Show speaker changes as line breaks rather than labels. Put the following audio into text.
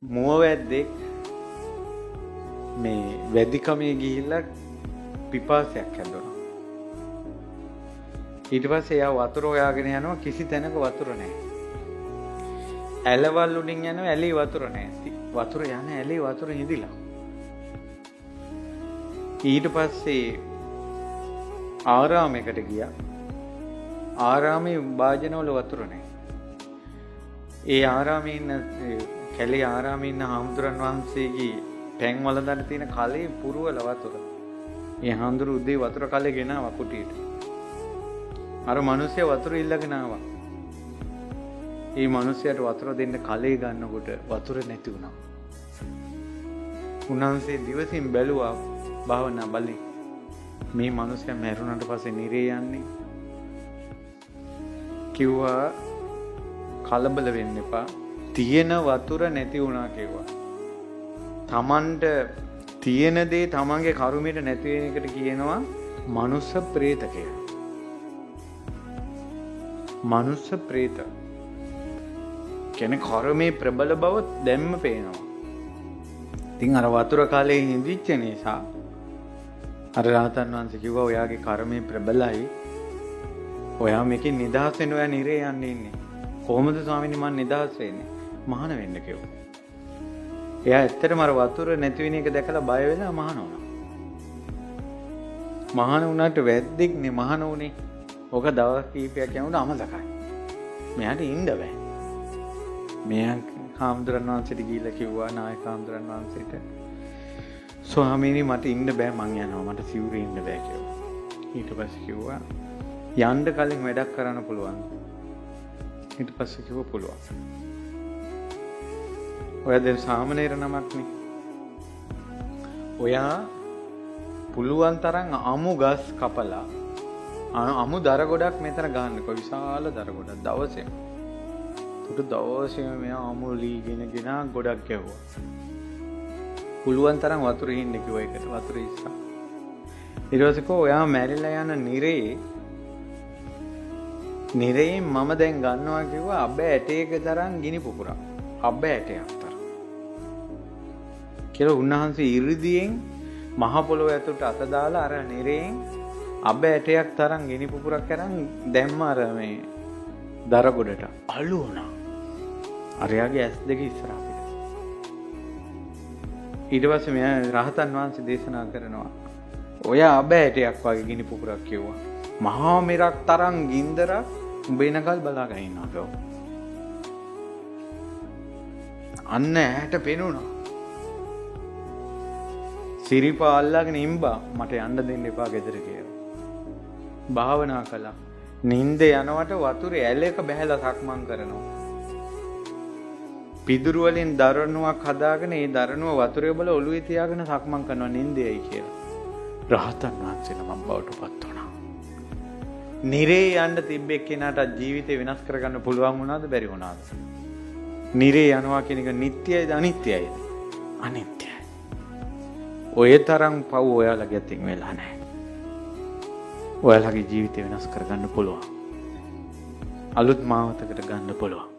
මුව වැද්දෙක් මේ වැදිකමේ ගිහිල්ලා පිපාසයක් හැදුණා. ඊට පස්සේ එයා වතුර හොයාගෙන යනවා කිසි තැනක වතුර නැහැ. ඇලවල් උඩින් යනවා ඇලේ වතුර නැහැ. වතුර යන ඇලේ වතුර හිඳිලා. ඊට පස්සේ ආරාමයකට ගියා. ආරාමේ වාජනවල වතුර නැහැ. ඒ ආරාමේ ඉන්න කැලේ ආරාමේ ඉන්න හාමුදුරන් වහන්සේගේ පැන් වලඳන් තියෙන කලේ පුරවල වතුර. මේ හාමුදුරු උදේ වතුර කලේ ගෙනාවා කුටියට. අර මිනිස්සයා වතුර ඉල්ලගෙන ආවා. මේ මිනිස්සයාට වතුර දෙන්න කලේ ගන්නකොට වතුර නැති වුණා. උන්වහන්සේ දිවසින් බැලුවා භාවනා බලේ. මේ මිනිස්සයා මැරුණාට පස්සේ නිරේ යන්නේ. කිව්වා කලබල වෙන්න එපා. තියෙන වතුර නැති වුණා කිව්වා. තමන්ට තියෙන දේ තමන්ගේ කර්මයට නැති වෙන එකට කියනවා මනුස්ස ප්‍රේත කියලා. මනුස්ස ප්‍රේත. කියන්නේ කර්මයේ ප්‍රබල බව දැම්ම පේනවා. ඉතින් අර වතුර කාලේ හිඳිච්ච නිසා අර රහතන් වහන්සේ කිව්වා ඔයාගේ කර්මයේ ප්‍රබලයි. ඔයා මේකෙන් නිදහස් වෙන්න ඔයා නිරේ යන්නේ ඉන්නේ. කොහොමද ස්වාමීනි මම නිදහස් වෙන්නේ? මහාන වෙන්න කිව්වා. එයා ඇත්තටම අර වතුර නැති වෙන එක දැකලා බය වෙලා මහාන වුණා. මහාන වුණාට වැද්දෙක් නේ මහාන වුණේ. ඔක දවස් කීපයක් යනකොට අමතකයි. මෙයාට ඉන්න බෑ. මෙයා හාමුදුරන් වහන්සේට ගිහිල්ලා කිව්වා නායක හාමුදුරන් වහන්සේට ස්වාමීනි මට ඉන්න බෑ මං යනවා මට සිවුරේ ඉන්න බෑ කියලා. ඊට පස්සේ කිව්වා යන්න කලින් වැඩක් කරන්න පුළුවන්. ඊට පස්සේ කිව්වා පුළුවන්. ඔයා දැන් සාමණේර නමක් නේ. ඔයා පුළුවන් තරම් අමු ගස් කපලා අමු දර ගොඩක් මෙතන ගන්නකො විශාල දර ගොඩක් දවසේම. උට දවසේම මෙයා අමු ලීගෙන ගොඩක් ගැහුවා. පුළුවන් තරම් වතුර ඉන්න කිව්වා ඒකට වතුර ඉස්සා. ඊට පස්සේ කෝ ඔයා මැරිලා යන නිරේ මම දැන් ගන්නවා කිව්වා අබ්බ ඇටයක තරම් ගිනි පුපුරක්. අබ්බ ඇටයක් තරම්. කියලා උන්වහන්සේ 이르දියෙන් මහ පොළොව ඇතුළට අත දාලා අර නිරේන් අබ්බ ඇටයක් තරම් ගිනි පුපුරක් අරන් දැම්ම අර මේ දර ගොඩට අලු වුණා. අරයාගේ ඇස් දෙක ඉස්සරහට. ඊට පස්සේ මෙයා රහතන් වහන්සේ දේශනා කරනවා ඔය අබ්බ ඇටයක් වගේ ගිනි පුපුරක් කිව්වා. මහා මෙරක් තරම් ගින්දරක් උඹ එනකල් බලාගෙන ඉන්නවා කෝ. අන්න ඇහැට පෙනුණා. සිරිපා අල්ලගෙන ඉම්බා මට යන්න දෙන්න එපා ගෙදර කියලා. භාවනා කළා. නිින්ද යනවට වතුරේ ඇලයක බහැලා සක්මන් කරනවා. පිදුරු වලින් දරණුවක් හදාගෙන ඒ දරණුව වතුරේ බල ඔළුවේ තියාගෙන සක්මන් කරනවා නිින්දේයි කියලා. රහතන් වහන්සේ නමක් බවට පත් වුණා. නිරේ යන්න තිබ්බේ කෙනාට ජීවිතේ වෙනස් කරගන්න පුළුවන් වුණාද බැරි වුණාද? නිරේ යනවා කියන එක නිට්ටයයිද අනිත්‍යයිද? අනිත්‍යයි. ඔය තරම් පව් ඔයාලගේ අතින් වෙලා නැහැ. ඔයාලගේ ජීවිතේ වෙනස් කරගන්න පුළුවන්. අලුත් මාවතකට ගන්න පුළුවන්.